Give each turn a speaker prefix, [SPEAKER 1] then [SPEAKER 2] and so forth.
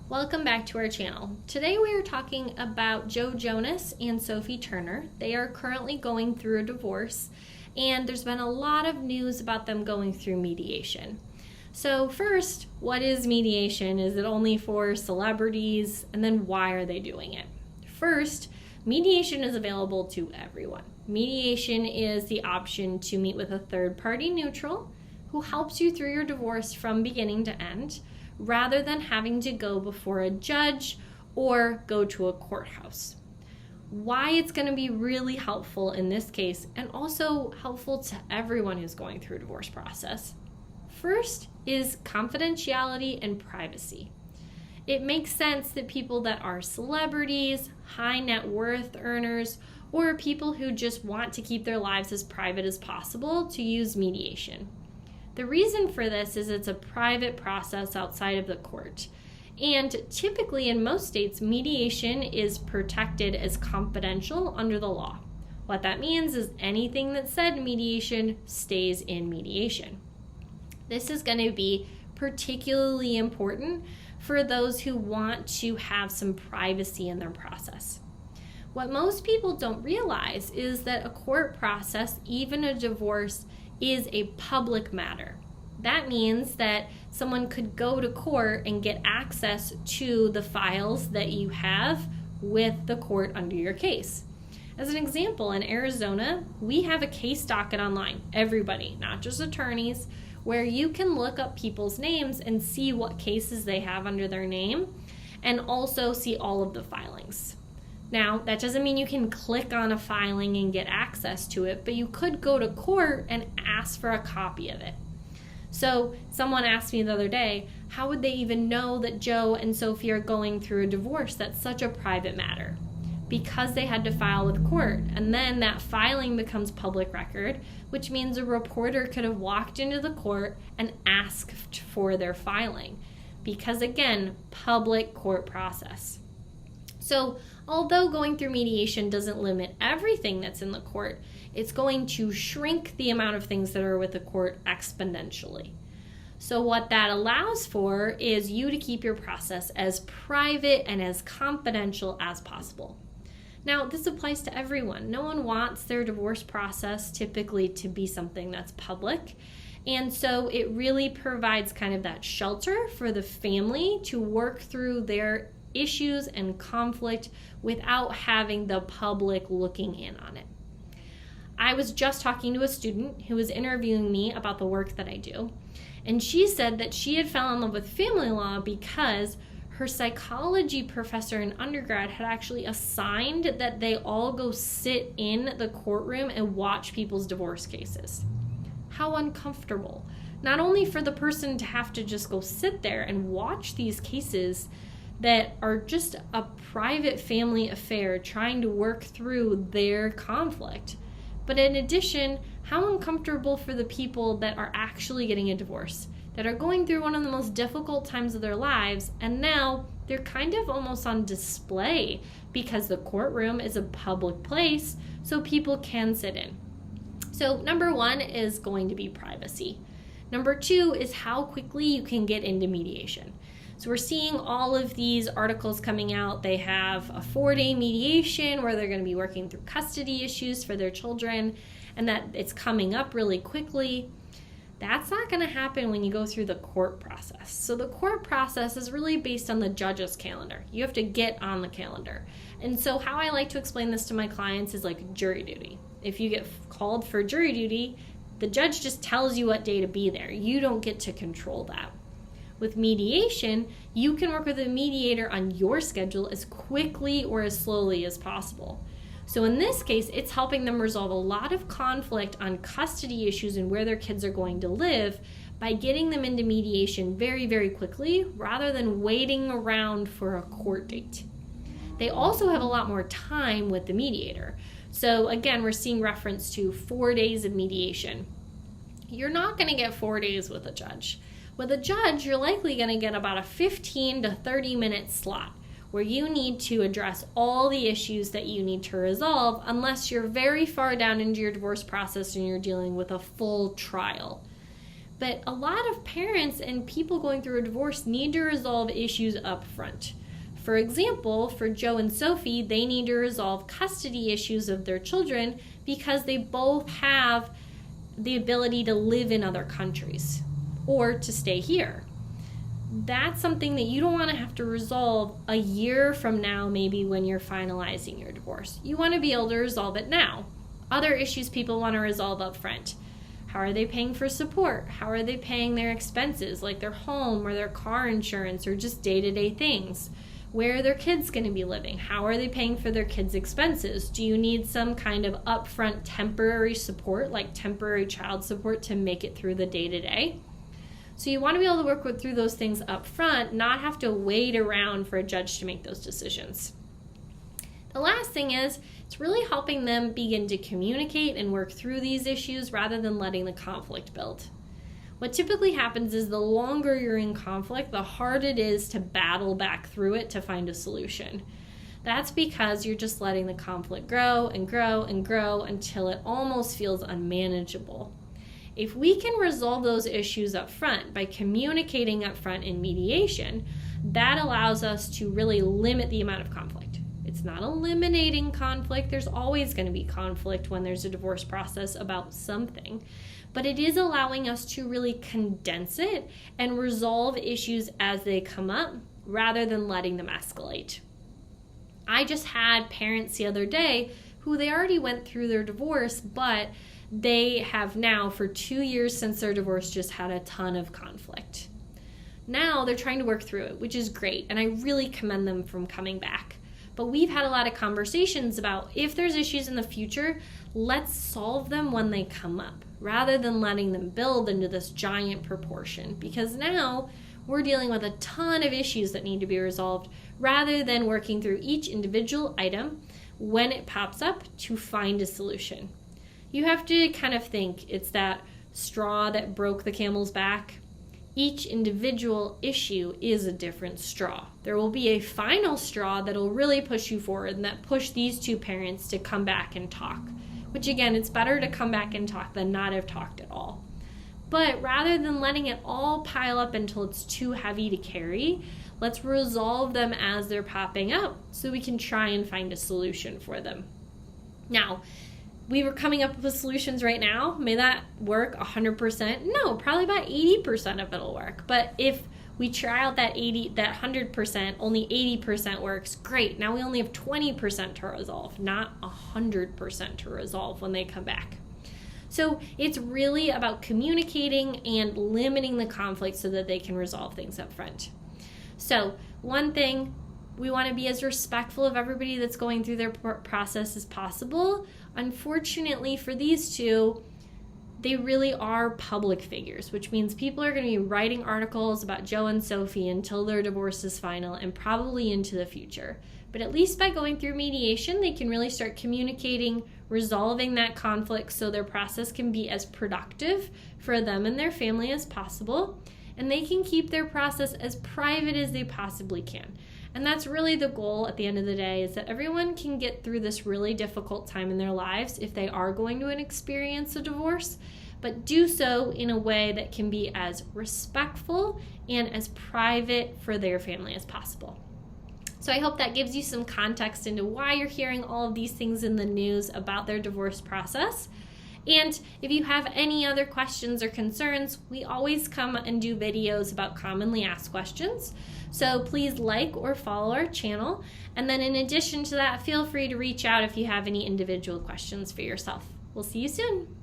[SPEAKER 1] Welcome back to our channel. Today we are talking about Jonas and Sophie Turner. They are currently going through a divorce, and there's been a lot of news about them going through mediation. So first, what is mediation? Is it only for celebrities? And then why are they doing it? First, mediation is available to everyone. Mediation is the option to meet with a third-party neutral who helps you through your divorce from beginning to end, rather than having to go before a judge or go to a courthouse. Why it's going to be really helpful in this case, and also helpful to everyone who's going through a divorce process. First is confidentiality and privacy. It makes sense that people that are celebrities, high net worth earners, or people who just want to keep their lives as private as possible to use mediation. The reason for this is it's a private process outside of the court. And typically in most states, mediation is protected as confidential under the law. What that means is anything that's said in mediation stays in mediation. This is going to be particularly important for those who want to have some privacy in their process. What most people don't realize is that a court process, even a divorce, is a public matter. That means that someone could go to court and get access to the files that you have with the court under your case. As an example, in Arizona, we have a case docket online, everybody, not just attorneys, where you can look up people's names and see what cases they have under their name and also see all of the filings. Now, that doesn't mean you can click on a filing and get access to it, but you could go to court and ask for a copy of it. So someone asked me the other day, how would they even know that Joe and Sophie are going through a divorce? That's such a private matter. Because they had to file with court, and then that filing becomes public record, which means a reporter could have walked into the court and asked for their filing. Because again, public court process. So although going through mediation doesn't limit everything that's in the court, it's going to shrink the amount of things that are with the court exponentially. So what that allows for is you to keep your process as private and as confidential as possible. Now, this applies to everyone. No one wants their divorce process typically to be something that's public. And so it really provides kind of that shelter for the family to work through their issues and conflict without having the public looking in on it. I was just talking to a student who was interviewing me about the work that I do, and she said that she had fallen in love with family law because her psychology professor in undergrad had actually assigned that they all go sit in the courtroom and watch people's divorce cases. How uncomfortable. Not only for the person to have to just go sit there and watch these cases that are just a private family affair trying to work through their conflict, but in addition, how uncomfortable for the people that are actually getting a divorce, that are going through one of the most difficult times of their lives, and now they're kind of almost on display because the courtroom is a public place, so people can sit in. So number one is going to be privacy. Number two is how quickly you can get into mediation. So we're seeing all of these articles coming out. They have a 4-day mediation where they're going to be working through custody issues for their children, and that it's coming up really quickly. That's not going to happen when you go through the court process. So the court process is really based on the judge's calendar. You have to get on the calendar. And so how I like to explain this to my clients is like jury duty. If you get called for jury duty, the judge just tells you what day to be there. You don't get to control that. With mediation, you can work with a mediator on your schedule as quickly or as slowly as possible. So in this case, it's helping them resolve a lot of conflict on custody issues and where their kids are going to live by getting them into mediation very, very quickly rather than waiting around for a court date. They also have a lot more time with the mediator. So again, we're seeing reference to 4 days of mediation. You're not going to get 4 days with a judge. With a judge, you're likely going to get about a 15 to 30 minute slot where you need to address all the issues that you need to resolve unless you're very far down into your divorce process and you're dealing with a full trial. But a lot of parents and people going through a divorce need to resolve issues up front. For example, for Joe and Sophie, they need to resolve custody issues of their children because they both have the ability to live in other countries or to stay here. That's something that you don't want to have to resolve a year from now, maybe when you're finalizing your divorce. You want to be able to resolve it now. Other issues people want to resolve up front. How are they paying for support? How are they paying their expenses, like their home or their car insurance or just day-to-day things? Where are their kids going to be living? How are they paying for their kids' expenses? Do you need some kind of upfront temporary support, like temporary child support, to make it through the day-to-day? So you want to be able to work through those things up front, not have to wait around for a judge to make those decisions. The last thing is, it's really helping them begin to communicate and work through these issues rather than letting the conflict build. What typically happens is the longer you're in conflict, the harder it is to battle back through it to find a solution. That's because you're just letting the conflict grow and grow and grow until it almost feels unmanageable. If we can resolve those issues up front by communicating up front in mediation, that allows us to really limit the amount of conflict. It's not eliminating conflict. There's always going to be conflict when there's a divorce process about something. But it is allowing us to really condense it and resolve issues as they come up rather than letting them escalate. I just had parents the other day who they already went through their divorce, but they have now, for 2 years since their divorce, just had a ton of conflict. Now they're trying to work through it, which is great, and I really commend them from coming back. But we've had a lot of conversations about if there's issues in the future, let's solve them when they come up, rather than letting them build into this giant proportion. Because now we're dealing with a ton of issues that need to be resolved, rather than working through each individual item when it pops up to find a solution. You have to kind of think it's that straw that broke the camel's back. Each individual issue is a different straw. There will be a final straw that'll really push you forward and that push these two parents to come back and talk. Which again, it's better to come back and talk than not have talked at all. But rather than letting it all pile up until it's too heavy to carry, let's resolve them as they're popping up so we can try and find a solution for them. Now, we were coming up with solutions right now. May that work 100%? No, probably about 80% of it'll work. But if we try out that 100%, only 80% works, great. Now we only have 20% to resolve, not 100% to resolve when they come back. So it's really about communicating and limiting the conflict so that they can resolve things up front. So one thing, we want to be as respectful of everybody that's going through their process as possible. Unfortunately for these two, they really are public figures, which means people are going to be writing articles about Joe and Sophie until their divorce is final and probably into the future. But at least by going through mediation, they can really start communicating, resolving that conflict so their process can be as productive for them and their family as possible. And they can keep their process as private as they possibly can. And that's really the goal at the end of the day, is that everyone can get through this really difficult time in their lives if they are going to experience a divorce, but do so in a way that can be as respectful and as private for their family as possible. So I hope that gives you some context into why you're hearing all of these things in the news about their divorce process. And if you have any other questions or concerns, we always come and do videos about commonly asked questions. So please like or follow our channel. And then in addition to that, feel free to reach out if you have any individual questions for yourself. We'll see you soon.